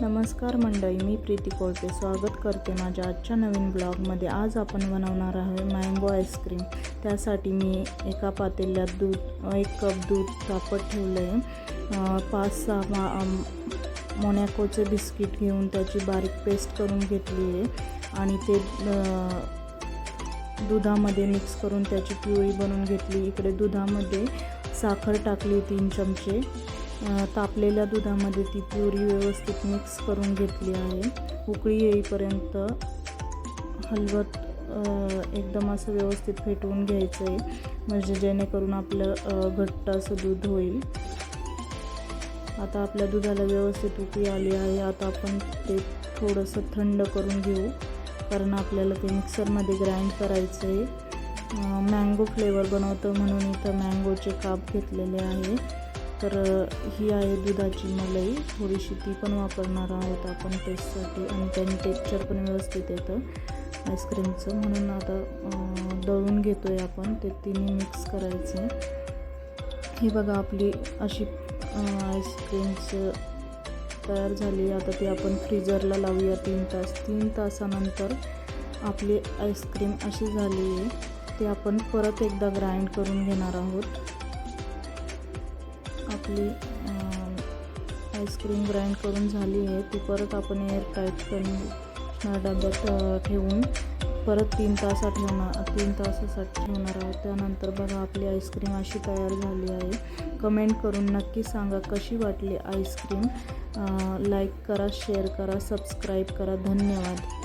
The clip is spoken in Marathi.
नमस्कार मंडळी, मी प्रीती कोळपे स्वागत करते माझ्या आजच्या नवीन ब्लॉगमध्ये। आज आपण बनवणार आहोत मँगो आईस्क्रीम। त्यासाठी मी एका पातेल्यात 1 कप दूध तापत ठेवले आहे। 5-6 मोनॅकोचे बिस्किट घेऊन त्याची बारीक पेस्ट करून घेतली आहे आणि ते दुधामध्ये मिक्स करून त्याची प्युरी बनवून घेतली। इकडे दुधामध्ये साखर टाकली 3 चमचे। तापलेल्या दुधामध्ये ती प्युरी व्यवस्थित मिक्स करून घेतली आहे। उकळी येईपर्यंत हलवत एकदम असं व्यवस्थित फेटवून घ्यायचं आहे, म्हणजे जेणेकरून आपलं घट्ट असं दूध होईल। आता आपल्या दुधाला व्यवस्थित उकळी आली आहे। आता आपण ते थोडंसं थंड करून घेऊ, कारण आपल्याला ते मिक्सरमध्ये ग्राइंड करायचं आहे। मँगो फ्लेवर बनवतो म्हणून इथं मँगोचे काप घेतलेले आहे। तर ही आहे दुधाची मलाई, थोडीशी ती पण वापरणार आहोत आपण टेस्टसाठी, आणि त्याने टेक्स्चर पण व्यवस्थित येतं आईस्क्रीमचं। म्हणून आता दळून घेतो आहे आपण, ते तिन्ही मिक्स करायचं। ही बघा आपली अशी आईस्क्रीमचं तयार झाली। आता ती आपण फ्रीजरला लावूया 3 तास। 3 तासानंतर आपली आईस्क्रीम अशी झाली आहे। ती आपण परत एकदा ग्राइंड करून घेणार आहोत। आपली आईस्क्रीम ग्राइंड करून झाली आहे। ती परत आपण एअर टाईट डब्यात ठेवून परत 3 तासासाठी ठेवणार आहोत। त्यानंतर बघा आपली आईस्क्रीम अशी तयार झाली आहे। कमेंट करून नक्की सांगा कशी वाटली आईस्क्रीम। लाईक करा, शेअर करा, सबस्क्राईब करा। धन्यवाद।